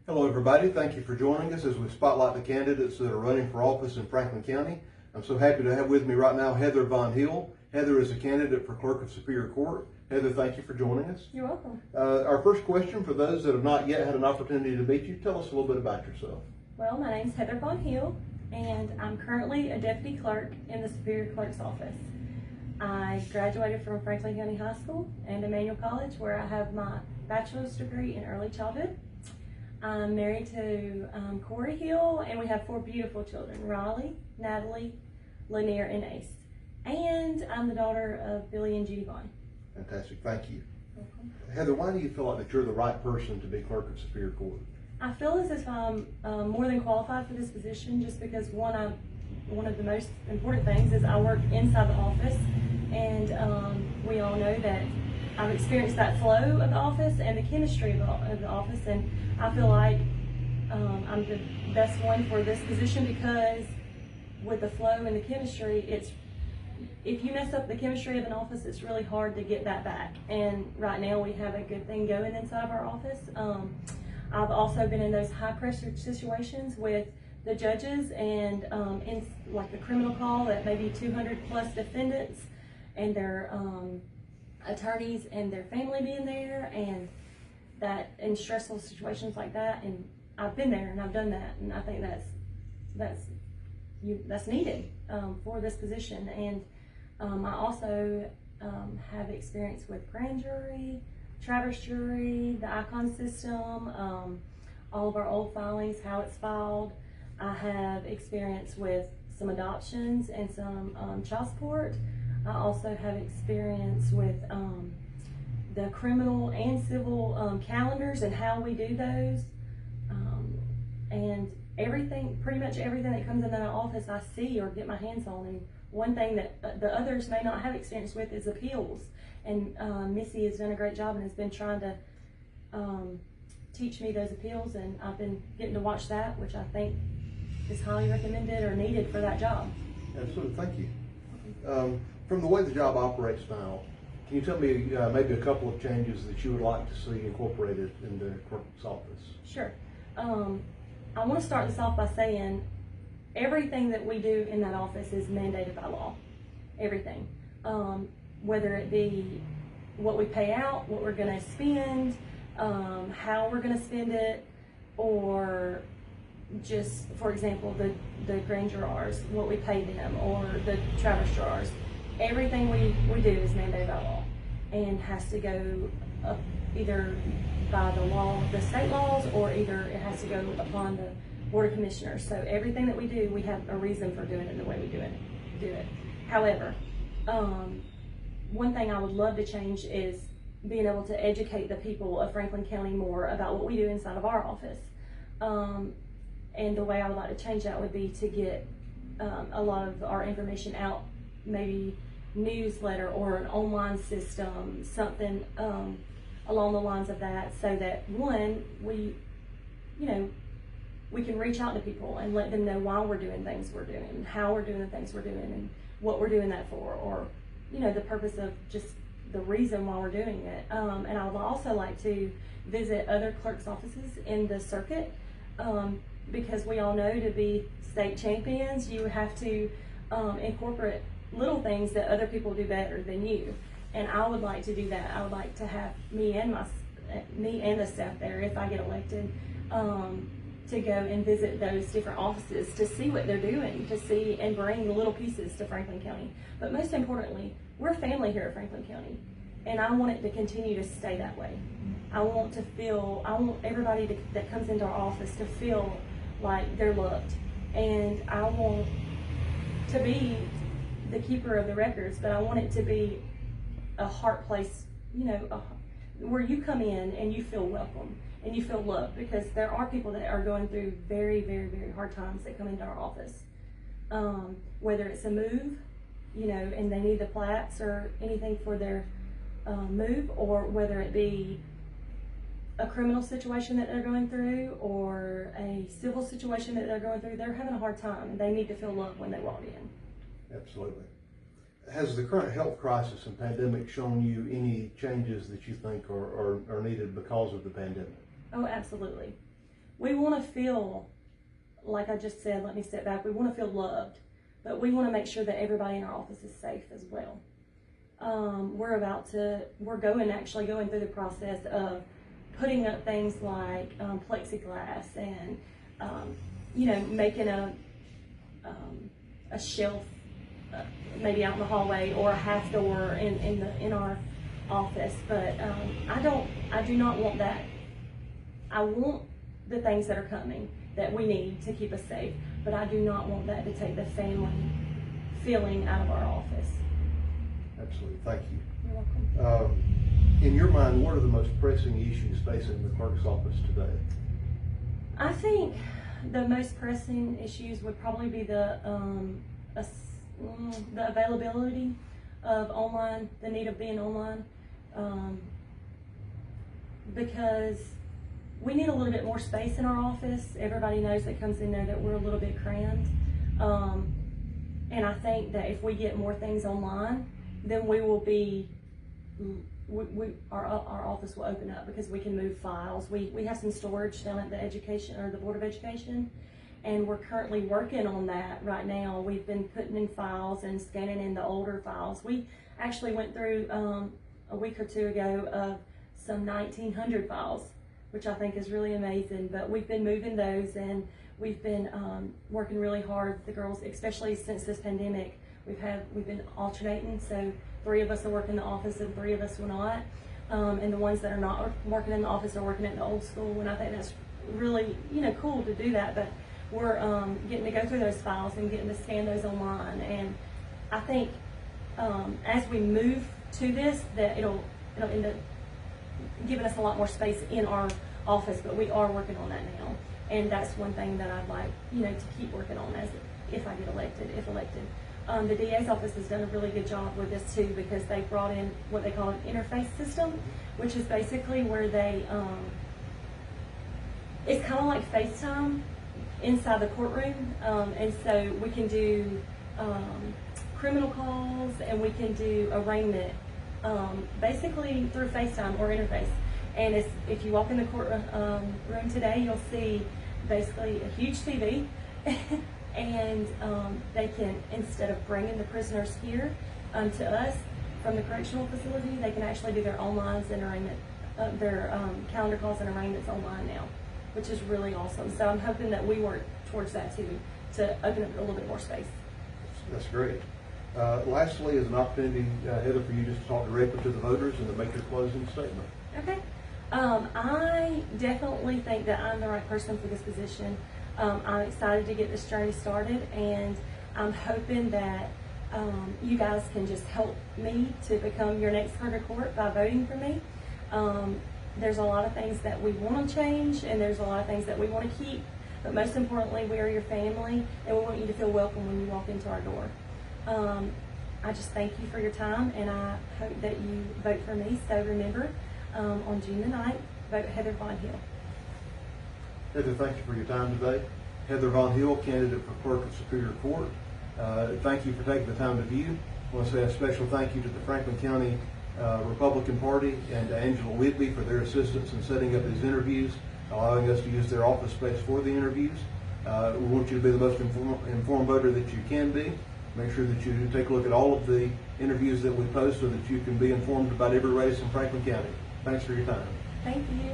Hello everybody, thank you for joining us as we spotlight the candidates that are running for office in Franklin County. I'm so happy to have with me right now Heather Von Hill. Heather is a candidate for Clerk of Superior Court. Heather, thank you for joining us. You're welcome. Our first question, for those that have not yet had an opportunity to meet you, tell us a little bit about yourself. Well, my name's Heather Von Hill, and I'm currently a deputy clerk in the Superior Clerk's office. I graduated from Franklin County High School and Emmanuel College, where I have my bachelor's degree in early childhood. I'm married to Courtney Hill, and we have 4 beautiful children, Riley, Natalie, Lanier, and Ace. And I'm the daughter of Billy and Judy Vaughn. Fantastic, thank you. Welcome. Heather, why do you feel like that you're the right person to be Clerk of Superior Court? I feel as if I'm more than qualified for this position, just because one of the most important things is I work inside the office, and we all know that I've experienced that flow of the office and the chemistry of the office, and I feel like I'm the best one for this position, because with the flow and the chemistry, if you mess up the chemistry of an office, it's really hard to get that back. And right now we have a good thing going inside of our office. I've also been in those high pressure situations with the judges, and in like the criminal call that maybe 200 plus defendants and their attorneys and their family being there, and that in stressful situations like that. And I've been there and I've done that, and I think that's needed for this position. And I also have experience with grand jury, Traverse jury, the icon system, all of our old filings, how it's filed. I have experience with some adoptions and some child support. I also have experience with the criminal and civil calendars and how we do those. And pretty much everything that comes into my office I see or get my hands on. And one thing that the others may not have experience with is appeals. And Missy has done a great job and has been trying to teach me those appeals, and I've been getting to watch that, which I think is highly recommended or needed for that job. Absolutely, thank you. From the way the job operates now, can you tell me maybe a couple of changes that you would like to see incorporated in the clerk's office? Sure. I want to start this off by saying everything that we do in that office is mandated by law. Everything. Whether it be what we pay out, what we're going to spend, how we're going to spend it, or just, for example, the grand jurors, what we pay them, or the Traverse jurors. Everything we do is mandated by law and has to go up either by the law, the state laws, or either it has to go upon the Board of Commissioners. So everything that we do, we have a reason for doing it the way we do it. However, one thing I would love to change is being able to educate the people of Franklin County more about what we do inside of our office. And the way I would like to change that would be to get a lot of our information out, maybe newsletter or an online system, something along the lines of that, so that one, we can reach out to people and let them know why we're doing things we're doing, and how we're doing the things we're doing, and what we're doing that for, or the purpose of just the reason why we're doing it. And I would also like to visit other clerks' offices in the circuit, because we all know to be state champions, you have to incorporate little things that other people do better than you. And I would like to do that. I would like to have me and the staff there, if I get elected, to go and visit those different offices to see what they're doing, to see and bring the little pieces to Franklin County. But most importantly, we're family here at Franklin County, and I want it to continue to stay that way. I want everybody that comes into our office to feel like they're loved, and I want to be the keeper of the records, but I want it to be a heart place, where you come in and you feel welcome and you feel loved, because there are people that are going through very, very, very hard times that come into our office. Whether it's a move, and they need the plats or anything for their move, or whether it be a criminal situation that they're going through or a civil situation that they're going through, they're having a hard time and they need to feel loved when they walk in. Absolutely. Has the current health crisis and pandemic shown you any changes that you think are needed because of the pandemic? Oh, absolutely. we want to feel, like I just said, let me step back, we want to feel loved, but we want to make sure that everybody in our office is safe as well. We're actually going through the process of putting up things like plexiglass and, making a shelf maybe out in the hallway or a half door in our office. But I do not want that. I want the things that are coming that we need to keep us safe, but I do not want that to take the family feeling out of our office. Absolutely, thank you. You're welcome. In your mind, what are the most pressing issues facing the clerk's office today? I think the most pressing issues would probably be the availability of online, the need of being online, because we need a little bit more space in our office. Everybody knows that comes in there that we're a little bit crammed, and I think that if we get more things online, then we will be, our office will open up because we can move files. We have some storage down at the education, or the Board of Education, and we're currently working on that right now. We've been putting in files and scanning in the older files. We actually went through a week or two ago of some 1900 files, which I think is really amazing. But we've been moving those, and we've been working really hard. The girls, especially since this pandemic, we've been alternating. So 3 of us are working in the office and 3 of us will not. And the ones that are not working in the office are working at the old school. And I think that's really, cool to do that. But we're getting to go through those files and getting to scan those online. And I think as we move to this, that it'll end up giving us a lot more space in our office. But we are working on that now. And that's one thing that I'd like, to keep working on if I get elected, if elected. The DA's office has done a really good job with this too, because they brought in what they call an interface system, which is basically where they, it's kind of like FaceTime inside the courtroom. And so we can do criminal calls, and we can do arraignment basically through FaceTime or interface. And if you walk in the courtroom room today, you'll see basically a huge TV. And they can, instead of bringing the prisoners here to us from the correctional facility, they can actually do their onlines and arraignment, their calendar calls and arraignments online now, which is really awesome. So I'm hoping that we work towards that too, to open up a little bit more space. That's great. Lastly, is an opportunity, Heather, for you just to talk directly to the voters and to make your closing statement. Okay. I definitely think that I'm the right person for this position. I'm excited to get this journey started, and I'm hoping that you guys can just help me to become your next clerk of court by voting for me. There's a lot of things that we want to change, and there's a lot of things that we want to keep, but most importantly, we are your family, and we want you to feel welcome when you walk into our door. I just thank you for your time, and I hope that you vote for me. So remember, on June the 9th, vote Heather Von Hill. Heather, thank you for your time today. Heather Von Hill, candidate for Clerk of Superior Court. Thank you for taking the time to view. I want to say a special thank you to the Franklin County Republican Party and Angela Whitby for their assistance in setting up these interviews, allowing us to use their office space for the interviews. We want you to be the most informed voter that you can be. Make sure that you take a look at all of the interviews that we post so that you can be informed about every race in Franklin County. Thanks for your time. Thank you.